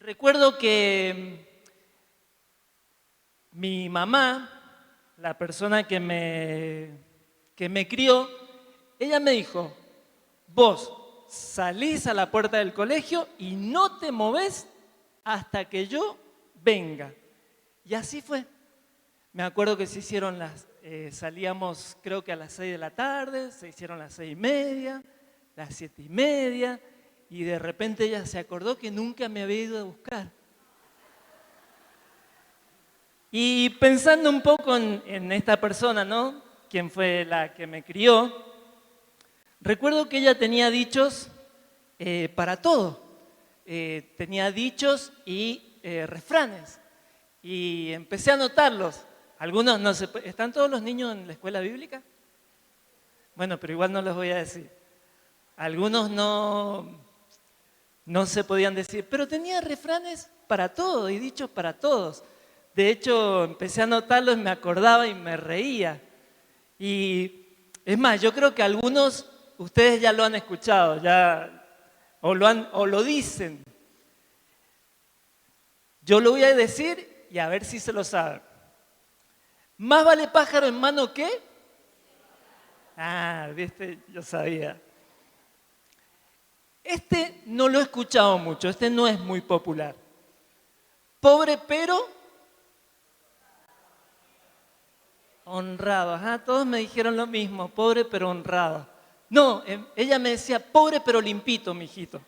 Recuerdo que mi mamá, la persona que me crió, ella me dijo, vos salís a la puerta del colegio y no te movés hasta que yo venga. Y así fue. Me acuerdo que salíamos creo que a las 6 de la tarde, se hicieron las 6:30, las 7:30, y de repente ella se acordó que nunca me había ido a buscar. Y pensando un poco en esta persona, ¿no? Quien fue la que me crió, recuerdo que ella tenía dichos para todo. Tenía dichos y refranes. Y empecé a anotarlos. Algunos no se... ¿Están todos los niños en la escuela bíblica? Bueno, pero igual no los voy a decir. Algunos no se podían decir, pero tenía refranes para todo y dichos para todos. De hecho, empecé a anotarlos, me acordaba y me reía. Y es más, yo creo que algunos ustedes ya lo han escuchado, o lo dicen. Yo lo voy a decir y a ver si se lo saben. ¿Más vale pájaro en mano que? Ah, viste, yo sabía. Este no lo he escuchado mucho, este no es muy popular. Pobre pero honrado. Ajá, todos me dijeron lo mismo, pobre pero honrado. No, ella me decía, pobre pero limpito, mijito.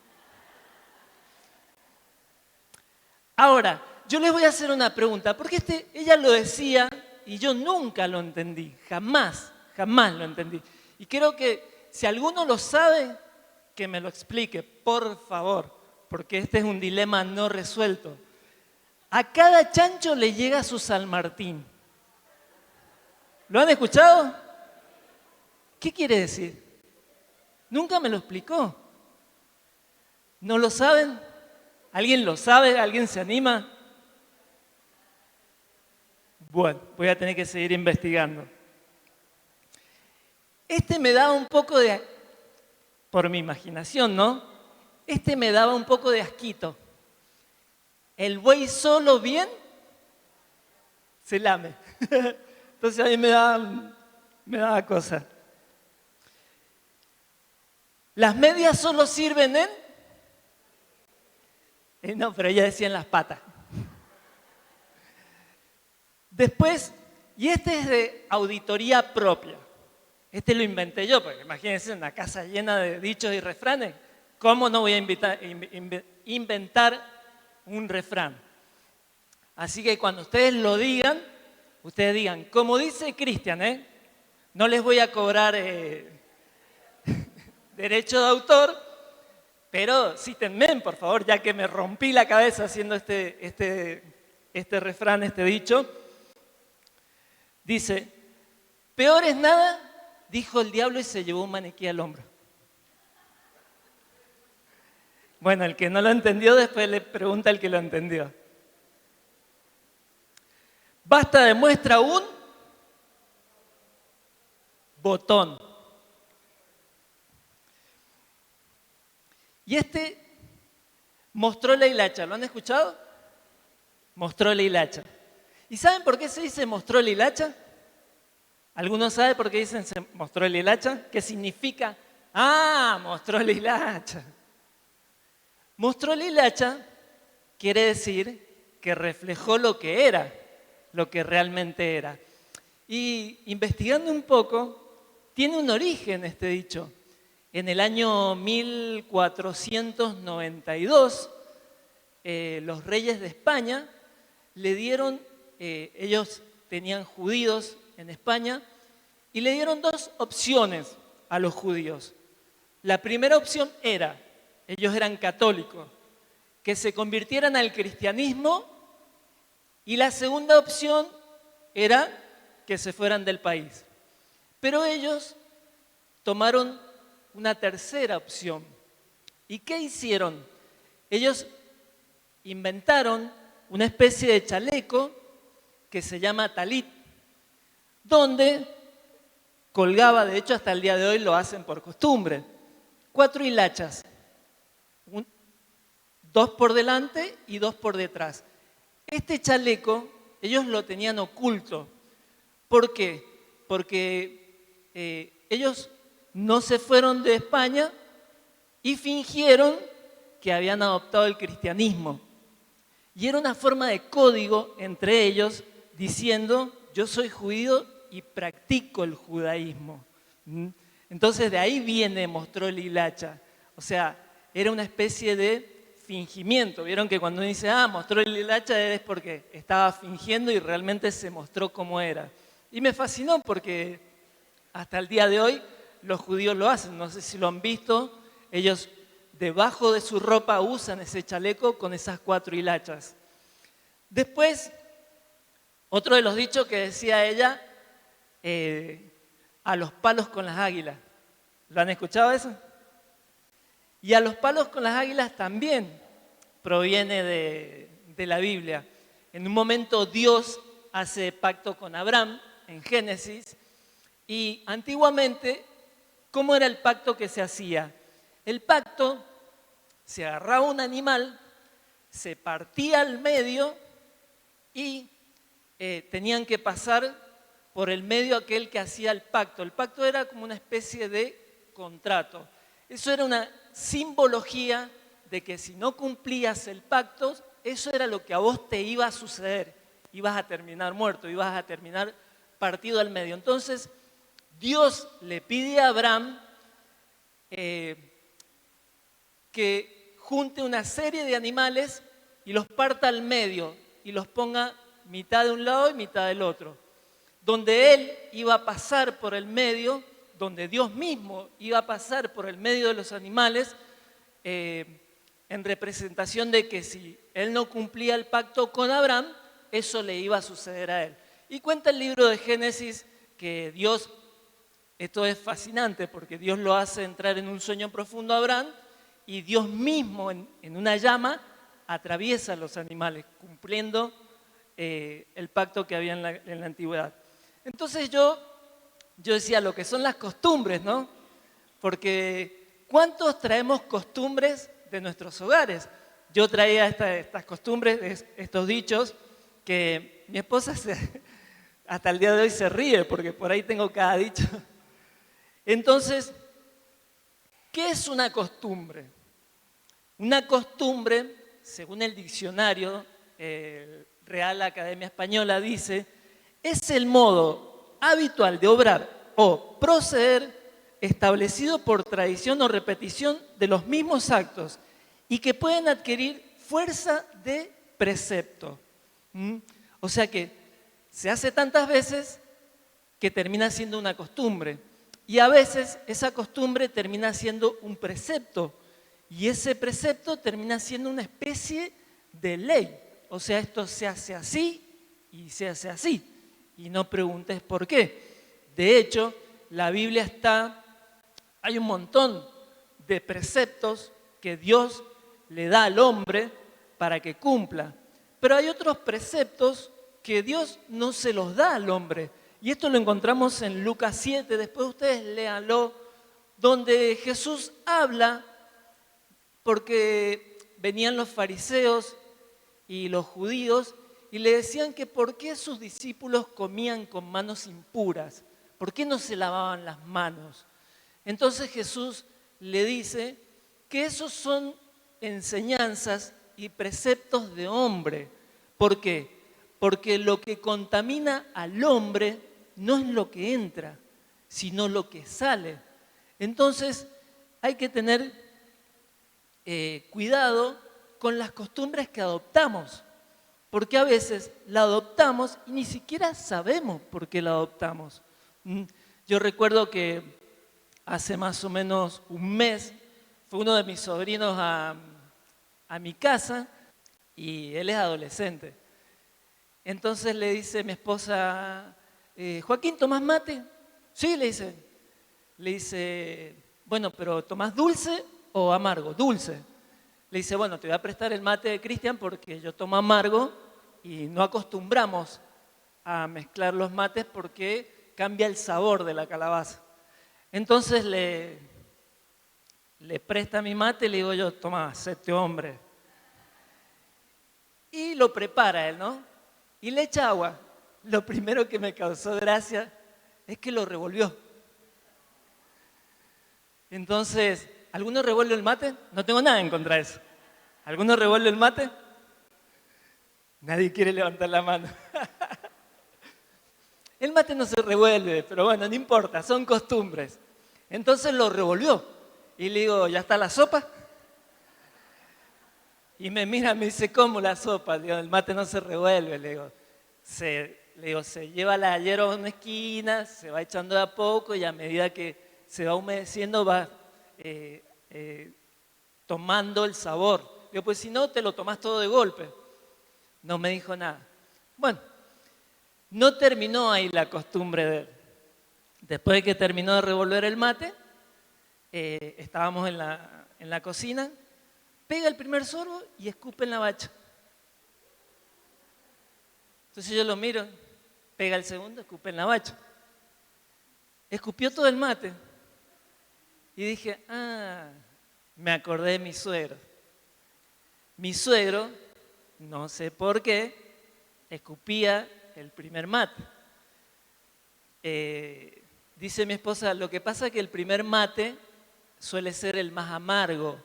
Ahora, yo les voy a hacer una pregunta, porque ella lo decía y yo nunca lo entendí, jamás lo entendí. Y creo que si alguno lo sabe, que me lo explique, por favor, porque este es un dilema no resuelto. A cada chancho le llega su San Martín. ¿Lo han escuchado? ¿Qué quiere decir? Nunca me lo explicó. ¿No lo saben? ¿Alguien lo sabe? ¿Alguien se anima? Bueno, voy a tener que seguir investigando. Este me daba un poco de, por mi imaginación, ¿no? Este me daba un poco de asquito. El buey solo bien se lame. Entonces a mí me daba cosa. Las medias solo sirven en... No, pero ella decía en las patas. Después, y este es de auditoría propia. Este lo inventé yo, porque imagínense una casa llena de dichos y refranes. ¿Cómo no voy a inventar un refrán? Así que cuando ustedes lo digan, ustedes digan, como dice Cristian, no les voy a cobrar derecho de autor, pero cítenme, por favor, ya que me rompí la cabeza haciendo este refrán, este dicho. Dice, peor es nada, dijo el diablo y se llevó un maniquí al hombro. Bueno, el que no lo entendió, después le pregunta al que lo entendió. Basta de muestra un botón. Y mostró la hilacha, ¿lo han escuchado? Mostró la hilacha. ¿Y saben por qué se dice mostró la hilacha? ¿Alguno sabe por qué dicen se mostró la hilacha? ¿Qué significa? Ah, mostró la hilacha. Mostró la hilacha quiere decir que reflejó lo que era, lo que realmente era. Y investigando un poco, tiene un origen este dicho. En el año 1492, los reyes de España le dieron, ellos tenían judíos en España, y le dieron dos opciones a los judíos. La primera opción era, ellos eran católicos, que se convirtieran al cristianismo, y la segunda opción era que se fueran del país. Pero ellos tomaron una tercera opción. ¿Y qué hicieron? Ellos inventaron una especie de chaleco que se llama talit, donde colgaba, de hecho hasta el día de hoy lo hacen por costumbre, 4 hilachas, 2 por delante y 2 por detrás. Este chaleco ellos lo tenían oculto. ¿Por qué? Porque ellos no se fueron de España y fingieron que habían adoptado el cristianismo. Y era una forma de código entre ellos diciendo, yo soy judío y practico el judaísmo. Entonces de ahí viene, mostró el hilacha. O sea, era una especie de fingimiento. Vieron que cuando uno dice, mostró el hilacha es porque estaba fingiendo y realmente se mostró cómo era. Y me fascinó porque hasta el día de hoy los judíos lo hacen. No sé si lo han visto. Ellos debajo de su ropa usan ese chaleco con esas 4 hilachas. Después, otro de los dichos que decía ella, a los palos con las águilas. ¿Lo han escuchado eso? Y a los palos con las águilas también proviene de la Biblia. En un momento Dios hace pacto con Abraham en Génesis y antiguamente, ¿cómo era el pacto que se hacía? El pacto se agarraba un animal, se partía al medio y tenían que pasar por el medio aquel que hacía el pacto. El pacto era como una especie de contrato. Eso era una simbología de que si no cumplías el pacto, eso era lo que a vos te iba a suceder. Ibas a terminar muerto, ibas a terminar partido al medio. Entonces, Dios le pide a Abraham que junte una serie de animales y los parta al medio y los ponga mitad de un lado y mitad del otro. Donde él iba a pasar por el medio, donde Dios mismo iba a pasar por el medio de los animales, en representación de que si él no cumplía el pacto con Abraham, eso le iba a suceder a él. Y cuenta el libro de Génesis que Dios, esto es fascinante porque Dios lo hace entrar en un sueño profundo a Abraham y Dios mismo en una llama atraviesa a los animales, cumpliendo el pacto que había en la antigüedad. Entonces yo decía lo que son las costumbres, ¿no? Porque ¿cuántos traemos costumbres de nuestros hogares? Yo traía estas costumbres, estos dichos, que mi esposa hasta el día de hoy se ríe, porque por ahí tengo cada dicho. Entonces, ¿qué es una costumbre? Una costumbre, según el diccionario Real Academia Española, dice, es el modo habitual de obrar o proceder establecido por tradición o repetición de los mismos actos y que pueden adquirir fuerza de precepto. O sea que se hace tantas veces que termina siendo una costumbre y a veces esa costumbre termina siendo un precepto y ese precepto termina siendo una especie de ley. O sea, esto se hace así y se hace así. Y no preguntes por qué. De hecho, la Biblia hay un montón de preceptos que Dios le da al hombre para que cumpla. Pero hay otros preceptos que Dios no se los da al hombre. Y esto lo encontramos en Lucas 7, después ustedes léanlo, donde Jesús habla porque venían los fariseos y los judíos y le decían que por qué sus discípulos comían con manos impuras, por qué no se lavaban las manos. Entonces Jesús le dice que esos son enseñanzas y preceptos de hombre. ¿Por qué? Porque lo que contamina al hombre no es lo que entra, sino lo que sale. Entonces hay que tener cuidado con las costumbres que adoptamos, porque a veces la adoptamos y ni siquiera sabemos por qué la adoptamos. Yo recuerdo que hace más o menos un mes fue uno de mis sobrinos a mi casa y él es adolescente. Entonces le dice mi esposa, Joaquín, ¿tomás mate? Sí, le dice. Le dice, bueno, pero ¿tomás dulce o amargo? Dulce. Le dice, bueno, te voy a prestar el mate de Cristian porque yo tomo amargo y no acostumbramos a mezclar los mates porque cambia el sabor de la calabaza. Entonces le presta mi mate y le digo yo, toma, 7 hombre. y lo prepara él, ¿no? Y le echa agua. Lo primero que me causó gracia es que lo revolvió. Entonces, ¿alguno revuelve el mate? No tengo nada en contra de eso. ¿Alguno revuelve el mate? Nadie quiere levantar la mano. El mate no se revuelve, pero bueno, no importa, son costumbres. Entonces lo revolvió. Y le digo, ¿ya está la sopa? Y me mira, me dice, ¿cómo la sopa? Le digo, el mate no se revuelve. Le digo, se lleva la hierba a una esquina, se va echando de a poco y a medida que se va humedeciendo va tomando el sabor. Le digo, pues si no, te lo tomás todo de golpe. No me dijo nada. Bueno, no terminó ahí la costumbre de él. Después de que terminó de revolver el mate, estábamos en la cocina, pega el primer sorbo y escupe en la bacha. Entonces yo lo miro, pega el segundo, escupe en la bacha. Escupió todo el mate. Y dije, me acordé de mi suegro. Mi suegro, no sé por qué, escupía el primer mate. Dice mi esposa, lo que pasa es que el primer mate suele ser el más amargo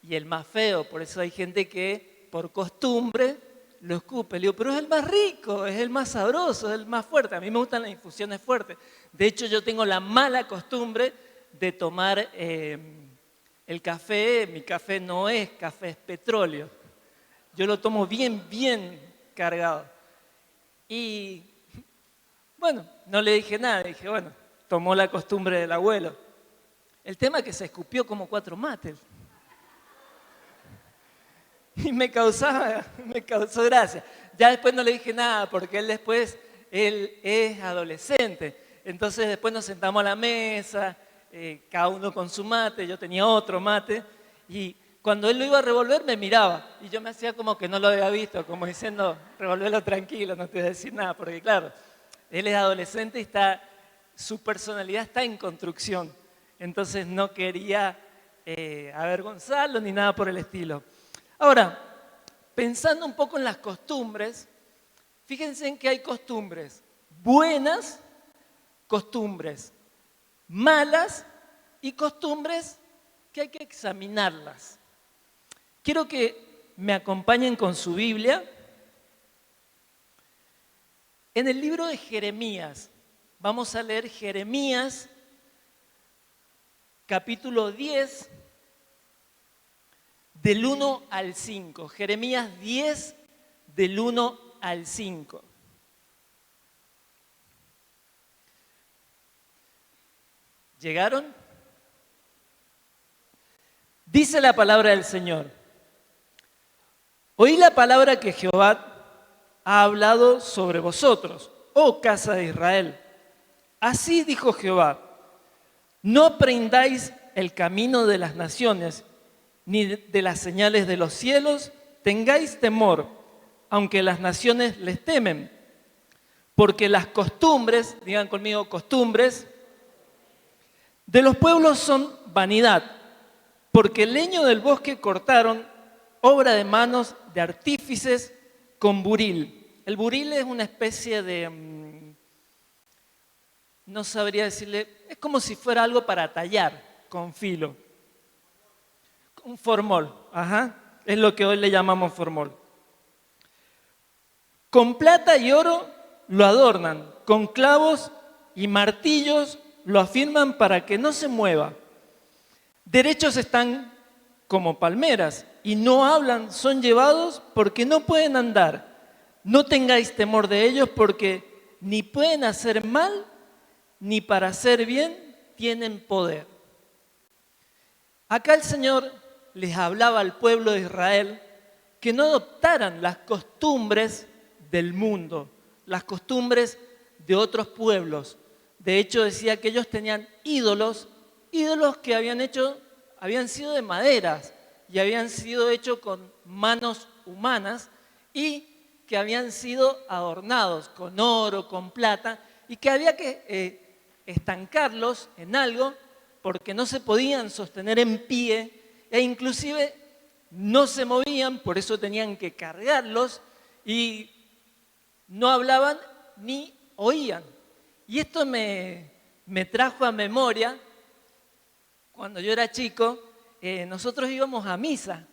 y el más feo, por eso hay gente que por costumbre lo escupe. Le digo, pero es el más rico, es el más sabroso, es el más fuerte. A mí me gustan las infusiones fuertes. De hecho, yo tengo la mala costumbre de tomar el café. Mi café no es café, es petróleo. Yo lo tomo bien, bien cargado. Y bueno, no le dije nada. Dije, bueno, tomó la costumbre del abuelo. El tema es que se escupió como 4 mates. Y me causó gracia. Ya después no le dije nada porque él es adolescente. Entonces después nos sentamos a la mesa, cada uno con su mate, yo tenía otro mate. Y cuando él lo iba a revolver me miraba. Y yo me hacía como que no lo había visto, como diciendo, revolverlo tranquilo, no te voy a decir nada. Porque claro, él es adolescente y su personalidad está en construcción. Entonces no quería avergonzarlo ni nada por el estilo. Ahora, pensando un poco en las costumbres, fíjense en que hay costumbres buenas, costumbres malas y costumbres que hay que examinarlas. Quiero que me acompañen con su Biblia en el libro de Jeremías. Vamos a leer Jeremías, capítulo 10, del 1 al 5. Jeremías 10, del 1 al 5. ¿Llegaron? Dice la palabra del Señor. Oí la palabra que Jehová ha hablado sobre vosotros, oh casa de Israel. Así dijo Jehová, no aprendáis el camino de las naciones, ni de las señales de los cielos, tengáis temor, aunque las naciones les temen. Porque las costumbres, digan conmigo, costumbres, de los pueblos son vanidad. Porque el leño del bosque cortaron, obra de manos de artífices con buril. El buril es una especie de, no sabría decirle, es como si fuera algo para tallar con filo. Un formol, es lo que hoy le llamamos formol. Con plata y oro lo adornan, con clavos y martillos lo afirman para que no se mueva. Derechos están como palmeras y no hablan, son llevados porque no pueden andar. No tengáis temor de ellos porque ni pueden hacer mal ni para hacer bien tienen poder. Acá el Señor les hablaba al pueblo de Israel que no adoptaran las costumbres del mundo, las costumbres de otros pueblos. De hecho, decía que ellos tenían ídolos que habían sido de maderas y habían sido hechos con manos humanas y que habían sido adornados con oro, con plata y que había que estancarlos en algo porque no se podían sostener en pie e inclusive no se movían, por eso tenían que cargarlos y no hablaban ni oían. Y esto me trajo a memoria, cuando yo era chico, nosotros íbamos a misa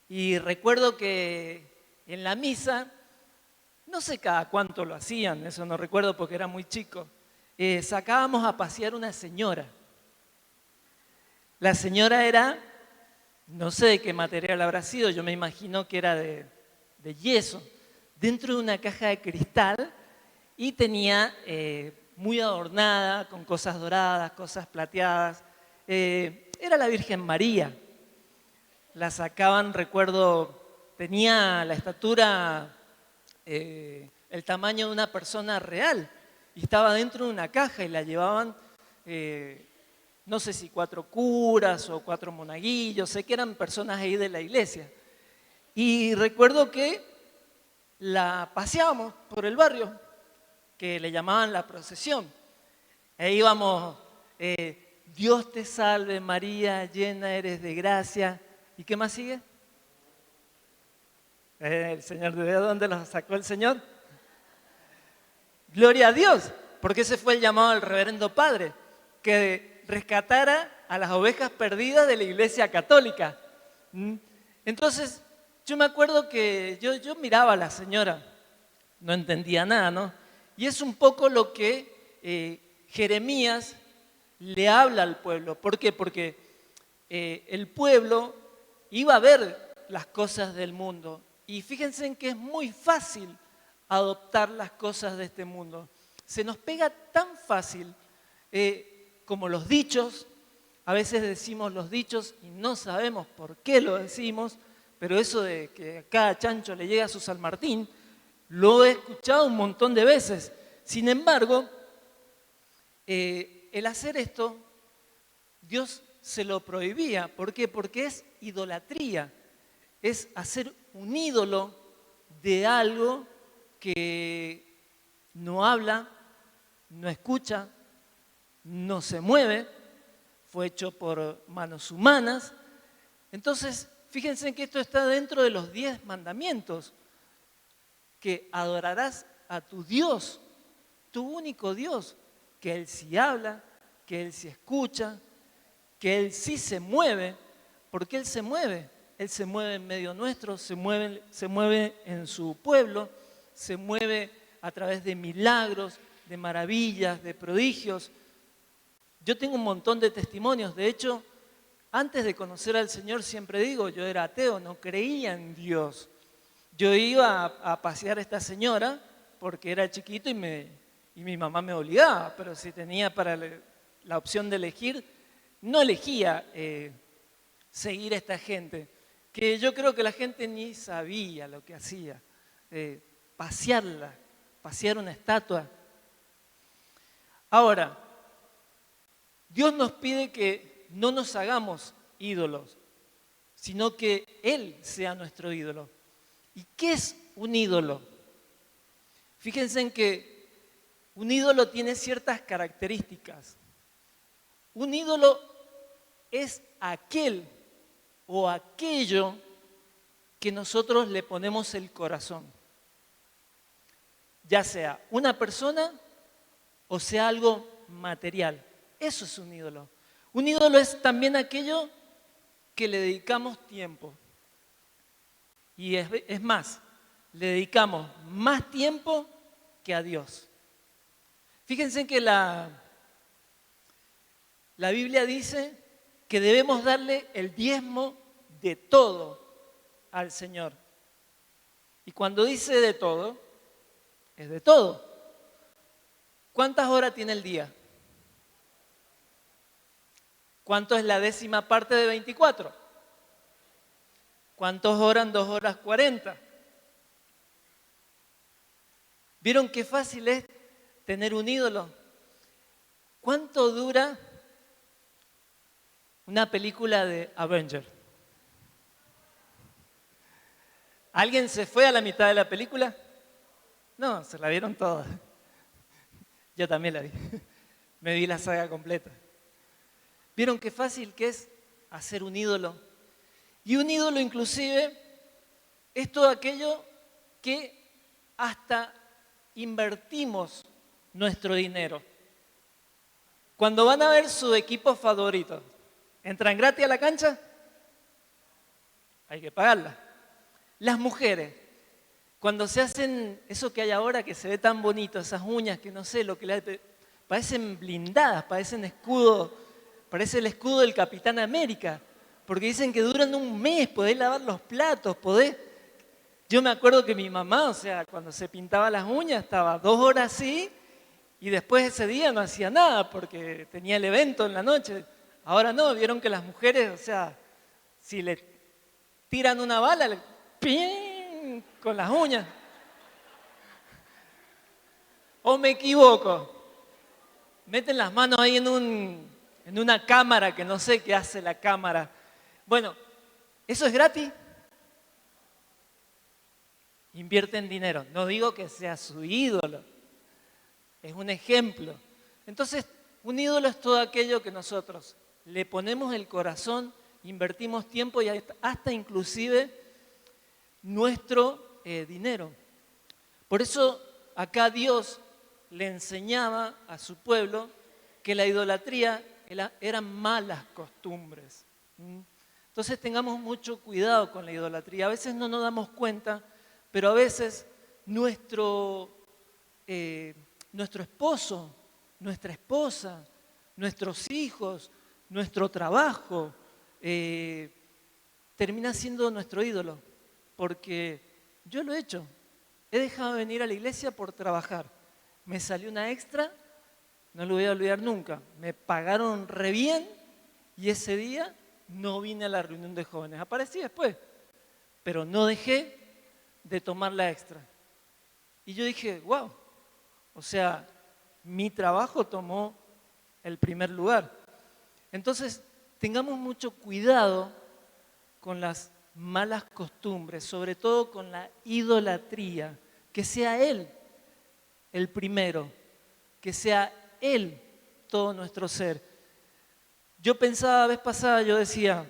y recuerdo que en la misa, no sé cada cuánto lo hacían, eso no recuerdo porque era muy chico, sacábamos a pasear una señora. La señora era, no sé de qué material habrá sido, yo me imagino que era de yeso, dentro de una caja de cristal y tenía muy adornada, con cosas doradas, cosas plateadas. Era la Virgen María. La sacaban, recuerdo, tenía la estatura, el tamaño de una persona real y estaba dentro de una caja y la llevaban, no sé si 4 curas o 4 monaguillos, sé que eran personas ahí de la iglesia. Y recuerdo que la paseábamos por el barrio, que le llamaban la procesión. E íbamos, Dios te salve María, llena eres de gracia. ¿Y qué más sigue? El Señor, ¿de dónde los sacó el Señor? Gloria a Dios, porque ese fue el llamado del reverendo padre, que rescatara a las ovejas perdidas de la iglesia católica. Entonces, yo me acuerdo que yo miraba a la señora, no entendía nada, ¿no? Y es un poco lo que Jeremías le habla al pueblo. ¿Por qué? Porque el pueblo iba a ver las cosas del mundo. Y fíjense en que es muy fácil adoptar las cosas de este mundo. Se nos pega tan fácil como los dichos. A veces decimos los dichos y no sabemos por qué lo decimos, pero eso de que a cada chancho le llega su San Martín, lo he escuchado un montón de veces. Sin embargo, el hacer esto, Dios se lo prohibía. ¿Por qué? Porque es idolatría. Es hacer un ídolo de algo que no habla, no escucha, no se mueve, fue hecho por manos humanas. Entonces, fíjense que esto está dentro de los 10 mandamientos, que adorarás a tu Dios, tu único Dios, que Él sí habla, que Él sí escucha, que Él sí se mueve, porque Él se mueve en medio nuestro, se mueve en su pueblo, se mueve a través de milagros, de maravillas, de prodigios. Yo tengo un montón de testimonios, de hecho, antes de conocer al Señor siempre digo, yo era ateo, no creía en Dios. Yo iba a pasear a esta señora porque era chiquito y mi mamá me obligaba, pero si tenía para la opción de elegir, no elegía seguir a esta gente, que yo creo que la gente ni sabía lo que hacía, pasear una estatua. Ahora, Dios nos pide que no nos hagamos ídolos, sino que Él sea nuestro ídolo. ¿Y qué es un ídolo? Fíjense en que un ídolo tiene ciertas características. Un ídolo es aquel o aquello que nosotros le ponemos el corazón. Ya sea una persona o sea algo material. Eso es un ídolo. Un ídolo es también aquello que le dedicamos tiempo. Y es más, le dedicamos más tiempo que a Dios. Fíjense que la Biblia dice que debemos darle el diezmo de todo al Señor. Y cuando dice de todo, es de todo. ¿Cuántas horas tiene el día? ¿Cuánto es la 10ª parte de 24? ¿Cuántos oran 2 horas 40? ¿Vieron qué fácil es tener un ídolo? ¿Cuánto dura una película de Avengers? ¿Alguien se fue a la mitad de la película? No, se la vieron todas. Yo también la vi. Me vi la saga completa. ¿Vieron qué fácil que es hacer un ídolo? Y un ídolo inclusive es todo aquello que hasta invertimos nuestro dinero. Cuando van a ver su equipo favorito, ¿entran gratis a la cancha? Hay que pagarla. Las mujeres, cuando se hacen eso que hay ahora, que se ve tan bonito, esas uñas que no sé, lo que parecen blindadas, parecen escudo, parece el escudo del Capitán América, porque dicen que duran un mes, podés lavar los platos, podés... Yo me acuerdo que mi mamá, o sea, cuando se pintaba las uñas, estaba 2 horas así, y después ese día no hacía nada, porque tenía el evento en la noche. Ahora no, vieron que las mujeres, o sea, si le tiran una bala, ¡ping! Con las uñas. ¿O me equivoco? Meten las manos ahí en una cámara que no sé qué hace la cámara. Bueno, ¿eso es gratis? Invierten dinero. No digo que sea su ídolo. Es un ejemplo. Entonces, un ídolo es todo aquello que nosotros le ponemos el corazón, invertimos tiempo y hasta inclusive nuestro dinero. Por eso acá Dios le enseñaba a su pueblo que la idolatría eran malas costumbres. Entonces tengamos mucho cuidado con la idolatría. A veces no nos damos cuenta, pero a veces nuestro esposo, nuestra esposa, nuestros hijos, nuestro trabajo, termina siendo nuestro ídolo. Porque yo lo he hecho. He dejado de venir a la iglesia por trabajar. Me salió una extra, no lo voy a olvidar nunca. Me pagaron re bien y ese día no vine a la reunión de jóvenes. Aparecí después, pero no dejé de tomar la extra. Y yo dije, wow, o sea, mi trabajo tomó el primer lugar. Entonces, tengamos mucho cuidado con las malas costumbres, sobre todo con la idolatría, que sea Él el primero, que sea Él todo nuestro ser. Yo pensaba la vez pasada, yo decía,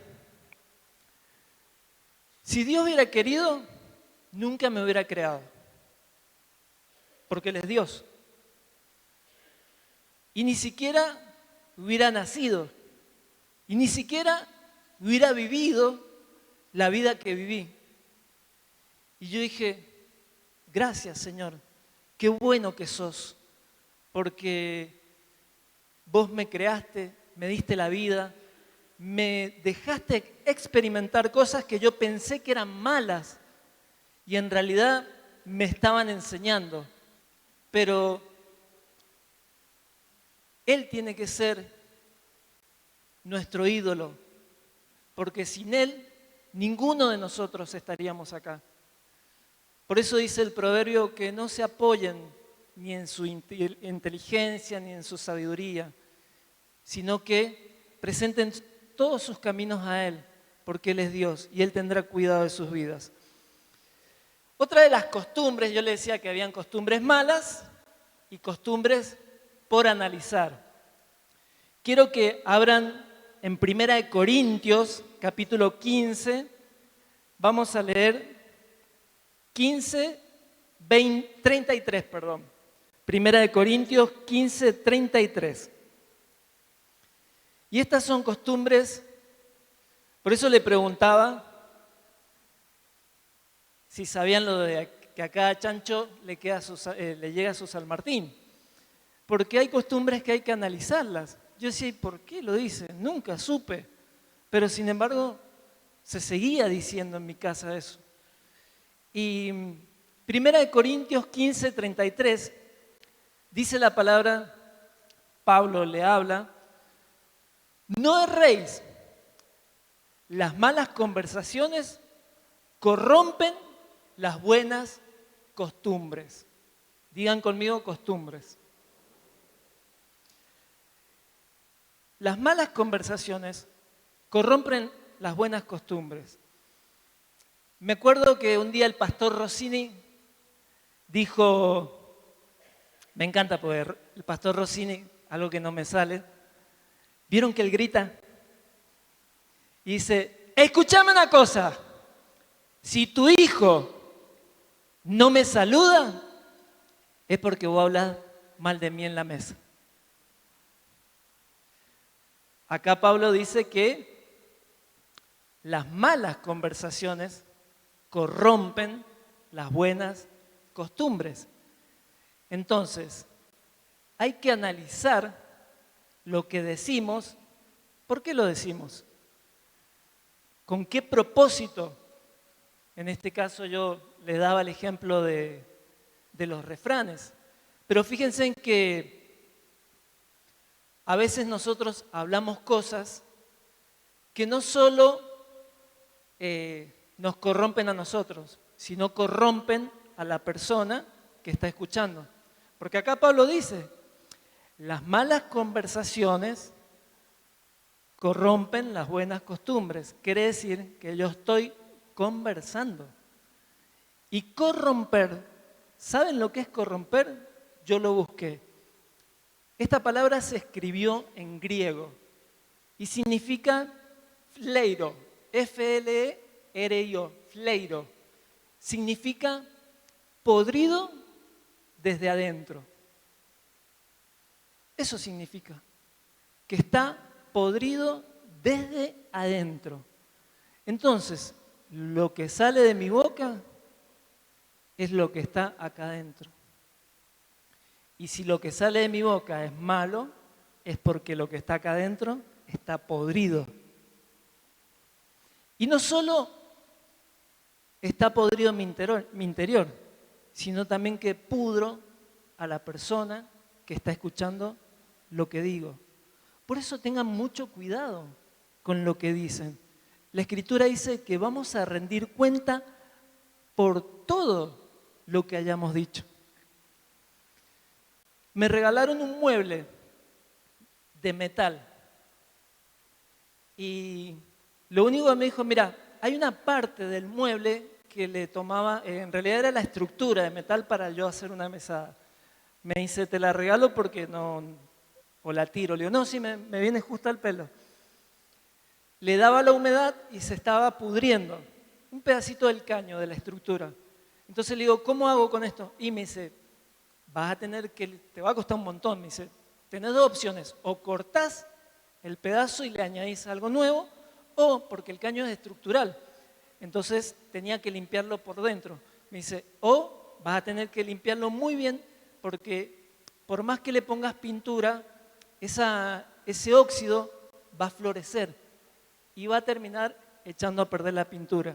si Dios hubiera querido, nunca me hubiera creado, porque Él es Dios. Y ni siquiera hubiera nacido, y ni siquiera hubiera vivido la vida que viví. Y yo dije, gracias Señor, qué bueno que sos, porque vos me creaste, me diste la vida, me dejaste experimentar cosas que yo pensé que eran malas y en realidad me estaban enseñando. Pero Él tiene que ser nuestro ídolo, porque sin Él ninguno de nosotros estaríamos acá. Por eso dice el proverbio que no se apoyen ni en su inteligencia ni en su sabiduría, sino que presenten todos sus caminos a Él, porque Él es Dios y Él tendrá cuidado de sus vidas. Otra de las costumbres, yo le decía que habían costumbres malas y costumbres por analizar. Quiero que abran en 1 Corintios, capítulo 15, vamos a leer 33, perdón. 1 Corintios 15, 33. Y estas son costumbres, por eso le preguntaba si sabían lo de que a cada chancho le llega su San Martín. Porque hay costumbres que hay que analizarlas. Yo decía, ¿y por qué lo dice? Nunca supe. Pero sin embargo, se seguía diciendo en mi casa eso. Y 1 Corintios 15, 33, dice la palabra, Pablo le habla, no erréis, las malas conversaciones corrompen las buenas costumbres. Digan conmigo costumbres. Las malas conversaciones corrompen las buenas costumbres. Me acuerdo que un día el pastor Rossini dijo, me encanta poder, el pastor Rossini, algo que no me sale, ¿vieron que él grita? Y dice, escúchame una cosa, si tu hijo no me saluda, es porque vos hablas mal de mí en la mesa. Acá Pablo dice que las malas conversaciones corrompen las buenas costumbres. Entonces, hay que analizar lo que decimos. ¿Por qué lo decimos? ¿Con qué propósito? En este caso yo les daba el ejemplo de los refranes. Pero fíjense en que a veces nosotros hablamos cosas que no solo nos corrompen a nosotros, sino corrompen a la persona que está escuchando. Porque acá Pablo dice, las malas conversaciones corrompen las buenas costumbres. Quiere decir que yo estoy conversando. Y corromper, ¿saben lo que es corromper? Yo lo busqué. Esta palabra se escribió en griego y significa fleiro, F-L-E-R-I-O, fleiro. Significa podrido desde adentro. Eso significa, que está podrido desde adentro. Entonces, lo que sale de mi boca es lo que está acá adentro. Y si lo que sale de mi boca es malo, es porque lo que está acá adentro está podrido. Y no solo está podrido mi interior, sino también que pudro a la persona que está escuchando lo que digo. Por eso tengan mucho cuidado con lo que dicen. La Escritura dice que vamos a rendir cuenta por todo lo que hayamos dicho. Me regalaron un mueble de metal y lo único que me dijo, mira, hay una parte del mueble que le tomaba, en realidad era la estructura de metal para yo hacer una mesada. Me dice, te la regalo porque no, o la tiro. Le digo, no, sí, me viene justo al pelo. Le daba la humedad y se estaba pudriendo, un pedacito del caño de la estructura. Entonces le digo, ¿cómo hago con esto? Y me dice, te va a costar un montón. Me dice, tenés dos opciones, o cortás el pedazo y le añadís algo nuevo, o porque el caño es estructural, entonces tenía que limpiarlo por dentro. Me dice, o vas a tener que limpiarlo muy bien porque por más que le pongas pintura, ese óxido va a florecer y va a terminar echando a perder la pintura.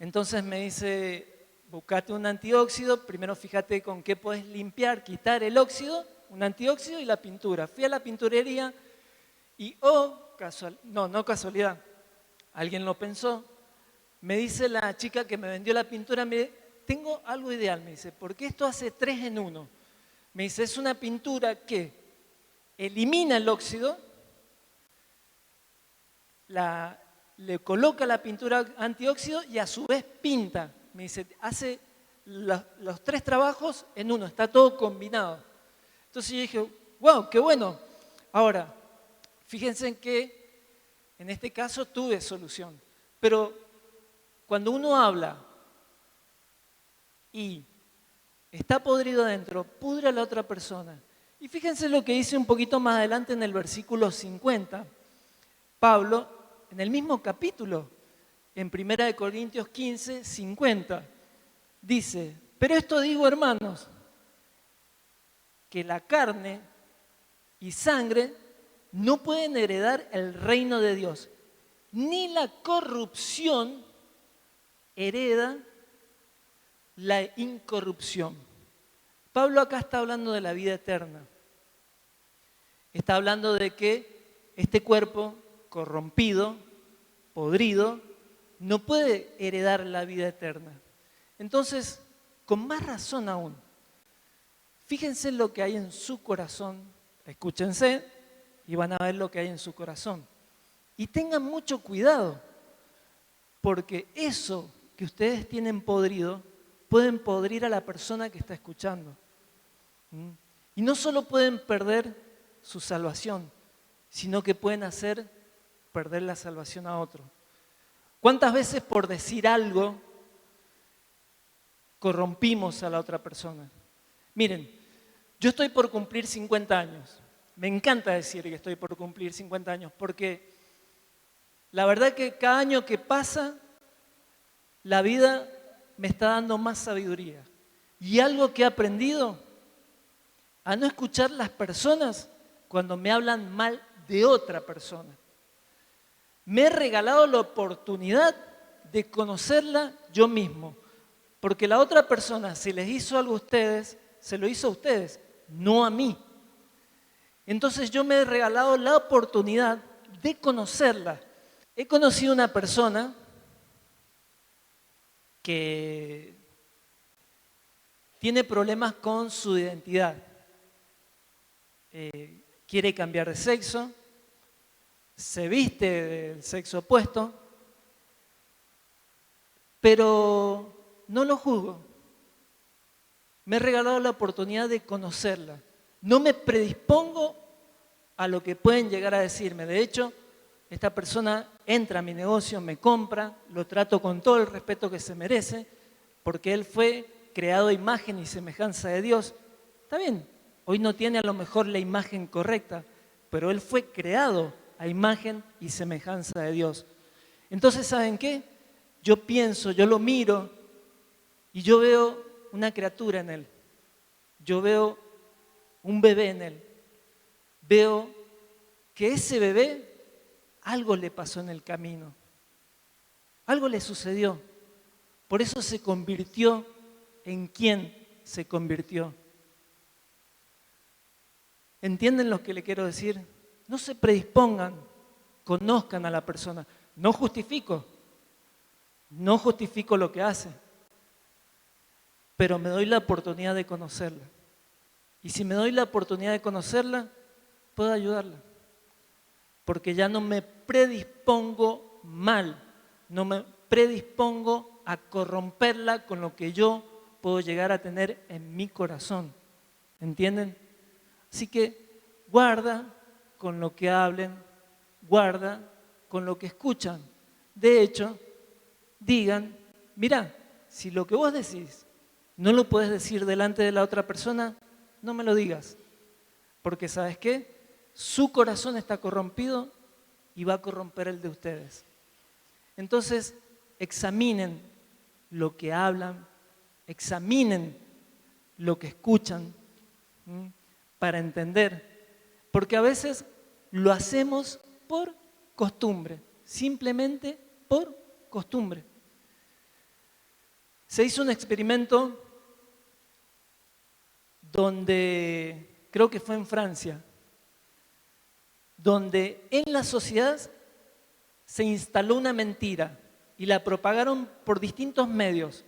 Entonces me dice, buscate un antióxido, primero fíjate con qué puedes limpiar, quitar el óxido, un antióxido y la pintura. Fui a la pinturería y, no casualidad, alguien lo pensó, me dice la chica que me vendió la pintura, tengo algo ideal, me dice, porque esto hace 3 en 1. Me dice, es una pintura que elimina el óxido, le coloca la pintura antióxido y a su vez pinta. Me dice, hace los 3 trabajos en uno, está todo combinado. Entonces yo dije, wow, qué bueno. Ahora, fíjense en que en este caso tuve solución, pero cuando uno habla y está podrido adentro, pudre a la otra persona. Y fíjense lo que dice un poquito más adelante en el versículo 50. Pablo, en el mismo capítulo, en 1 Corintios 15, 50, dice, pero esto digo, hermanos, que la carne y sangre no pueden heredar el reino de Dios, ni la corrupción hereda la incorrupción. Pablo acá está hablando de la vida eterna. Está hablando de que este cuerpo corrompido, podrido, no puede heredar la vida eterna. Entonces, con más razón aún, fíjense lo que hay en su corazón, escúchense y van a ver lo que hay en su corazón. Y tengan mucho cuidado, porque eso que ustedes tienen podrido, pueden podrir a la persona que está escuchando. Y no solo pueden perder su salvación, sino que pueden hacer perder la salvación a otro. ¿Cuántas veces por decir algo corrompimos a la otra persona. Miren, yo estoy por cumplir 50 años. Me encanta decir que estoy por cumplir 50 años porque la verdad que cada año que pasa, la vida me está dando más sabiduría. Y algo que he aprendido, a no escuchar las personas cuando me hablan mal de otra persona. Me he regalado la oportunidad de conocerla yo mismo. Porque la otra persona, si les hizo algo a ustedes, se lo hizo a ustedes, no a mí. Entonces yo me he regalado la oportunidad de conocerla. He conocido una persona que tiene problemas con su identidad. Quiere cambiar de sexo, se viste del sexo opuesto, pero no lo juzgo. Me he regalado la oportunidad de conocerla. No me predispongo a lo que pueden llegar a decirme. De hecho, esta persona entra a mi negocio, me compra, lo trato con todo el respeto que se merece, porque él fue creado a imagen y semejanza de Dios. Está bien, hoy no tiene a lo mejor la imagen correcta, pero él fue creado a imagen y semejanza de Dios. Entonces, ¿saben qué? Yo pienso, yo lo miro y yo veo una criatura en él. Yo veo un bebé en él. Veo que ese bebé algo le pasó en el camino. Algo le sucedió. Por eso se convirtió en quien se convirtió. ¿Entienden lo que le quiero decir? No se predispongan, conozcan a la persona. No justifico lo que hace, pero me doy la oportunidad de conocerla. Y si me doy la oportunidad de conocerla, puedo ayudarla. Porque ya no me predispongo mal, no me predispongo a corromperla con lo que yo puedo llegar a tener en mi corazón. ¿Entienden? Así que guarda con lo que hablen, guarda con lo que escuchan. De hecho, digan, mira, si lo que vos decís no lo puedes decir delante de la otra persona, no me lo digas. Porque ¿sabes qué? Su corazón está corrompido y va a corromper el de ustedes. Entonces, examinen lo que hablan, examinen lo que escuchan, para entender. Porque a veces lo hacemos por costumbre, simplemente por costumbre. Se hizo un experimento donde, creo que fue en Francia, donde en la sociedad se instaló una mentira y la propagaron por distintos medios,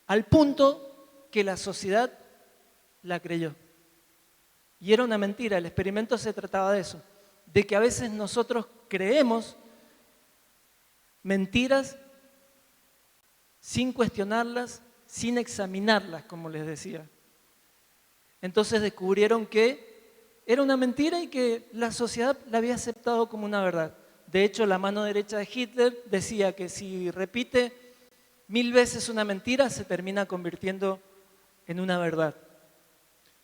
al punto que la sociedad la creyó. Y era una mentira, el experimento se trataba de eso, de que a veces nosotros creemos mentiras sin cuestionarlas, sin examinarlas, como les decía. Entonces descubrieron que era una mentira y que la sociedad la había aceptado como una verdad. De hecho, la mano derecha de Hitler decía que si repite 1000 veces una mentira, se termina convirtiendo en una verdad.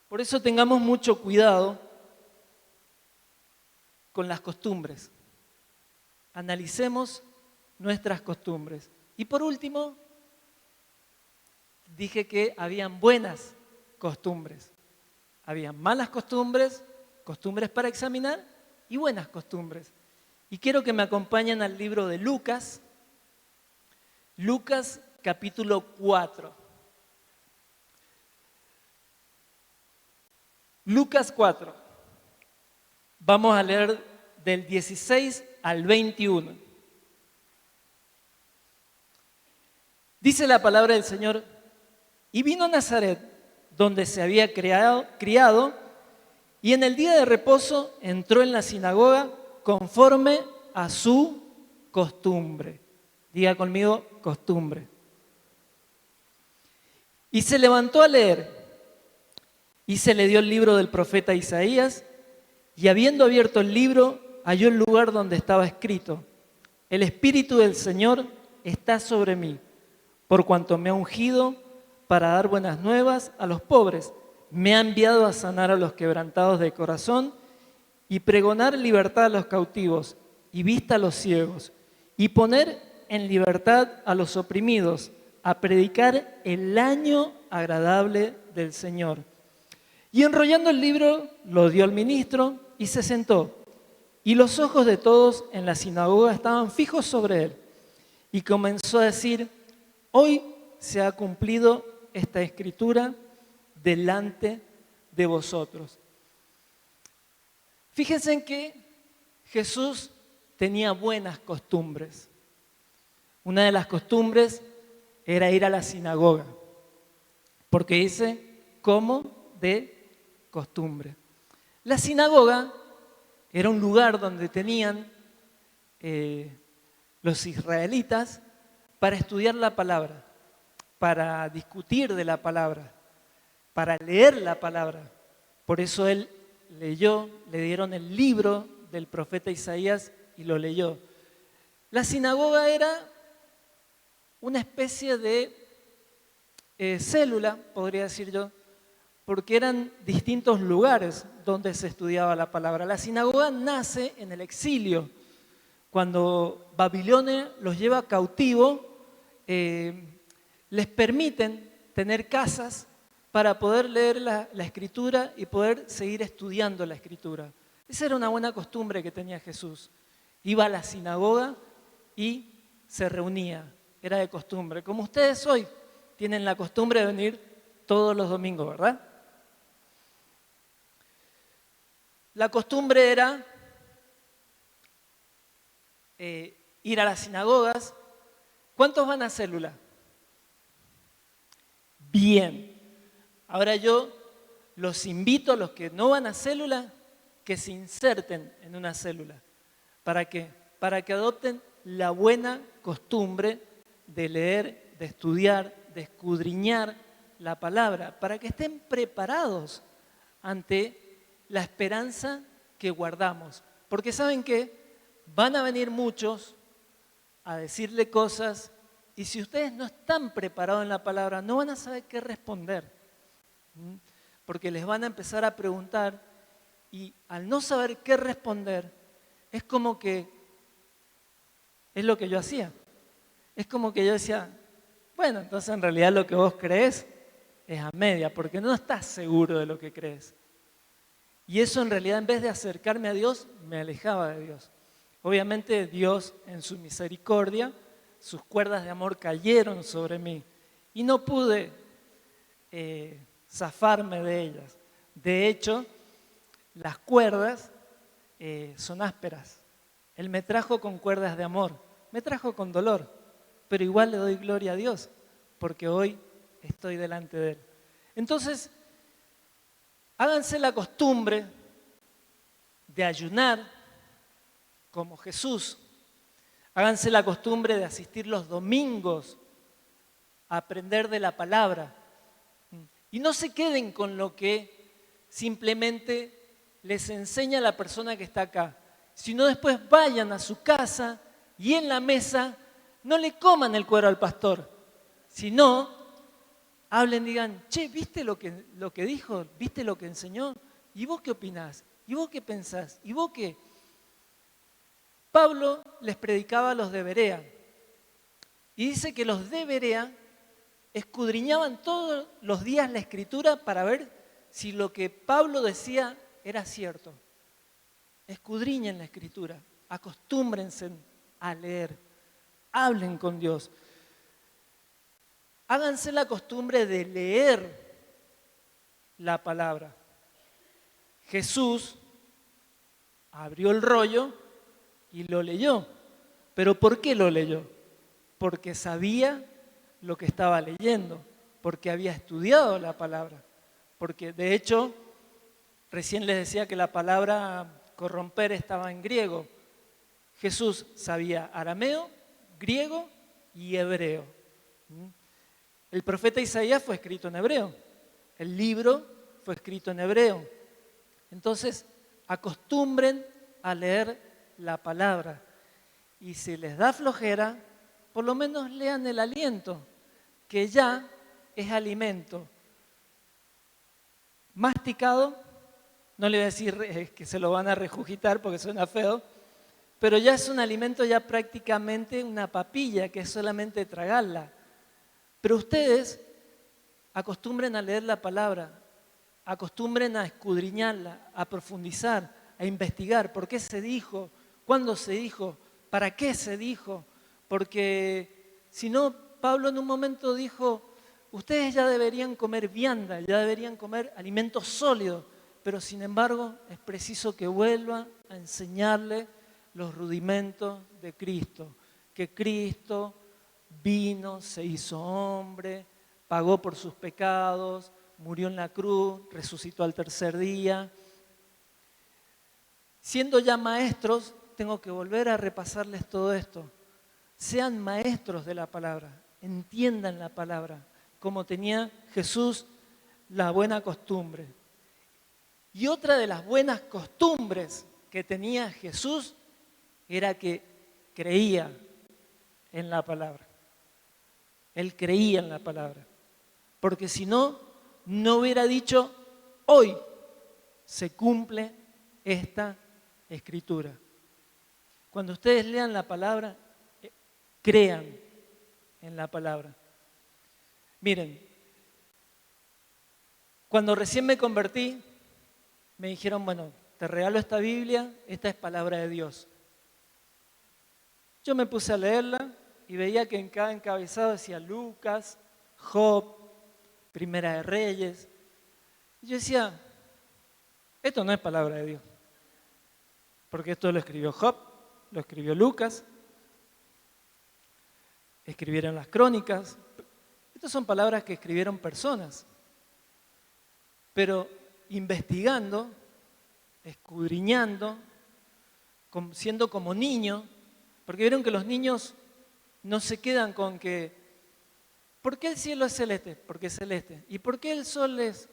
Por eso tengamos mucho cuidado con las costumbres. Analicemos nuestras costumbres. Y por último, dije que habían buenas costumbres. Habían malas costumbres, costumbres para examinar y buenas costumbres. Y quiero que me acompañen al libro de Lucas, Lucas capítulo 4. Lucas 4. Vamos a leer del 16 al 21. Dice la palabra del Señor: y vino a Nazaret, donde se había criado, y en el día de reposo entró en la sinagoga conforme a su costumbre. Diga conmigo, costumbre. Y se levantó a leer, y se le dio el libro del profeta Isaías, y habiendo abierto el libro, halló el lugar donde estaba escrito: el Espíritu del Señor está sobre mí, por cuanto me ha ungido para dar buenas nuevas a los pobres. Me ha enviado a sanar a los quebrantados de corazón y pregonar libertad a los cautivos y vista a los ciegos y poner en libertad a los oprimidos, a predicar el año agradable del Señor. Y enrollando el libro, lo dio al ministro y se sentó. Y los ojos de todos en la sinagoga estaban fijos sobre él. Y comenzó a decir: hoy se ha cumplido esta escritura delante de vosotros. Fíjense en que Jesús tenía buenas costumbres. Una de las costumbres era ir a la sinagoga, porque dice como de costumbre. La sinagoga era un lugar donde tenían los israelitas para estudiar la palabra, para discutir de la palabra, para leer la palabra. Por eso él leyó, le dieron el libro del profeta Isaías y lo leyó. La sinagoga era una especie de célula, podría decir yo, porque eran distintos lugares donde se estudiaba la palabra. La sinagoga nace en el exilio. Cuando Babilonia los lleva cautivo, les permiten tener casas para poder leer la Escritura y poder seguir estudiando la Escritura. Esa era una buena costumbre que tenía Jesús. Iba a la sinagoga y se reunía. Era de costumbre. Como ustedes hoy tienen la costumbre de venir todos los domingos, ¿verdad? La costumbre era ir a las sinagogas. ¿Cuántos van a célula? Bien. Ahora yo los invito a los que no van a célula que se inserten en una célula. ¿Para qué? Para que adopten la buena costumbre de leer, de estudiar, de escudriñar la palabra, para que estén preparados ante la esperanza que guardamos. Porque ¿saben qué? Van a venir muchos a decirle cosas y si ustedes no están preparados en la palabra, no van a saber qué responder. Porque les van a empezar a preguntar y al no saber qué responder, es como que, es lo que yo hacía. Es como que yo decía, bueno, entonces en realidad lo que vos crees es a media, porque no estás seguro de lo que crees. Y eso en realidad, en vez de acercarme a Dios, me alejaba de Dios. Obviamente Dios, en su misericordia, sus cuerdas de amor cayeron sobre mí y no pude zafarme de ellas. De hecho, las cuerdas son ásperas. Él me trajo con cuerdas de amor, me trajo con dolor, pero igual le doy gloria a Dios, porque hoy estoy delante de Él. Entonces, háganse la costumbre de ayunar como Jesús. Háganse la costumbre de asistir los domingos a aprender de la palabra. Y no se queden con lo que simplemente les enseña la persona que está acá, sino después vayan a su casa y en la mesa no le coman el cuero al pastor, sino hablen, digan, che, ¿viste lo que dijo? ¿Viste lo que enseñó? ¿Y vos qué opinás? ¿Y vos qué pensás? ¿Y vos qué? Pablo les predicaba a los de Berea y dice que los de Berea escudriñaban todos los días la Escritura para ver si lo que Pablo decía era cierto. Escudriñen la Escritura, acostúmbrense a leer, hablen con Dios. Háganse la costumbre de leer la palabra. Jesús abrió el rollo y lo leyó. ¿Pero por qué lo leyó? Porque sabía lo que estaba leyendo, porque había estudiado la palabra. Porque de hecho, recién les decía que la palabra corromper estaba en griego. Jesús sabía arameo, griego y hebreo. El profeta Isaías fue escrito en hebreo. El libro fue escrito en hebreo. Entonces, acostumbren a leer la palabra. Y si les da flojera, por lo menos lean el aliento, que ya es alimento masticado, no le voy a decir que se lo van a regurgitar porque suena feo, pero ya es un alimento ya prácticamente una papilla que es solamente tragarla. Pero ustedes acostumbren a leer la palabra, acostumbren a escudriñarla, a profundizar, a investigar por qué se dijo, cuándo se dijo, para qué se dijo, porque si no, Pablo en un momento dijo, ustedes ya deberían comer vianda, ya deberían comer alimentos sólidos, pero sin embargo es preciso que vuelva a enseñarle los rudimentos de Cristo, que Cristo vino, se hizo hombre, pagó por sus pecados, murió en la cruz, resucitó al tercer día. Siendo ya maestros, tengo que volver a repasarles todo esto. Sean maestros de la palabra, entiendan la palabra, como tenía Jesús la buena costumbre. Y otra de las buenas costumbres que tenía Jesús era que creía en la palabra. Él creía en la palabra. Porque si no, no hubiera dicho, hoy se cumple esta escritura. Cuando ustedes lean la palabra, crean en la palabra. Miren, cuando recién me convertí, me dijeron, bueno, te regalo esta Biblia, esta es palabra de Dios. Yo me puse a leerla y veía que en cada encabezado decía Lucas, Job, Primera de Reyes. Y yo decía, esto no es palabra de Dios, porque esto lo escribió Job, lo escribió Lucas, escribieron las crónicas. Estas son palabras que escribieron personas. Pero investigando, escudriñando, siendo como niño, porque vieron que los niños no se quedan con que, ¿por qué el cielo es celeste? Porque es celeste. ¿Y por qué el sol es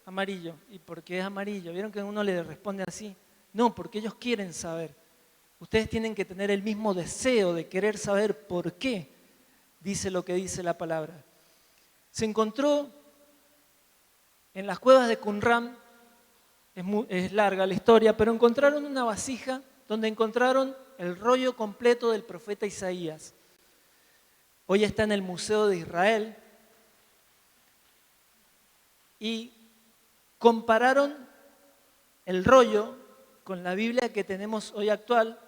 amarillo? ¿Y por qué es amarillo? ¿Vieron que uno le responde así? No, porque ellos quieren saber. Ustedes tienen que tener el mismo deseo de querer saber por qué dice lo que dice la palabra. Se encontró en las cuevas de Qumran, es larga la historia, pero encontraron una vasija donde encontraron el rollo completo del profeta Isaías. Hoy está en el Museo de Israel y compararon el rollo con la Biblia que tenemos hoy actual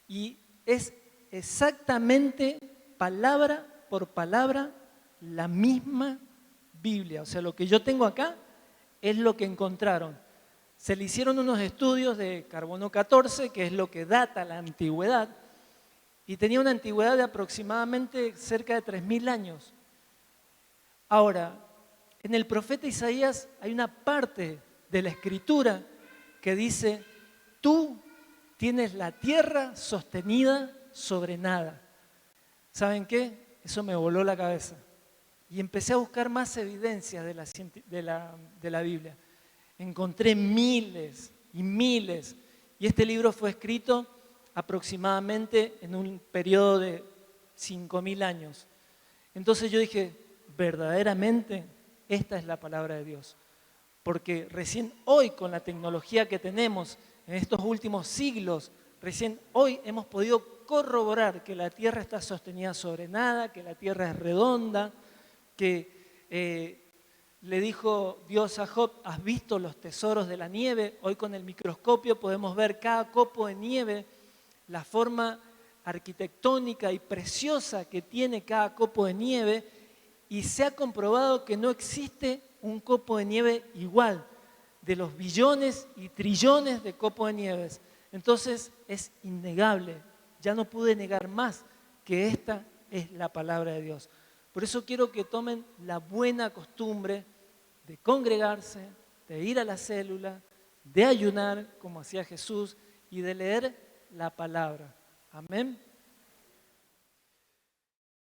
y es exactamente palabra por palabra la misma Biblia. O sea, lo que yo tengo acá es lo que encontraron. Se le hicieron unos estudios de carbono 14, que es lo que data la antigüedad, y tenía una antigüedad de aproximadamente cerca de 3000 años. Ahora, en el profeta Isaías hay una parte de la escritura que dice, tú tienes la tierra sostenida sobre nada. ¿Saben qué? Eso me voló la cabeza. Y empecé a buscar más evidencias de la Biblia. Encontré miles y miles. Y este libro fue escrito aproximadamente en un periodo de 5000 años. Entonces yo dije, verdaderamente esta es la palabra de Dios. Porque recién hoy, con la tecnología que tenemos en estos últimos siglos, recién hoy hemos podido corroborar que la tierra está sostenida sobre nada, que la tierra es redonda, que le dijo Dios a Job, ¿has visto los tesoros de la nieve? Hoy con el microscopio podemos ver cada copo de nieve, la forma arquitectónica y preciosa que tiene cada copo de nieve, y se ha comprobado que no existe un copo de nieve igual de los billones y trillones de copos de nieves. Entonces es innegable, ya no pude negar más que esta es la palabra de Dios. Por eso quiero que tomen la buena costumbre de congregarse, de ir a la célula, de ayunar como hacía Jesús y de leer la palabra. Amén.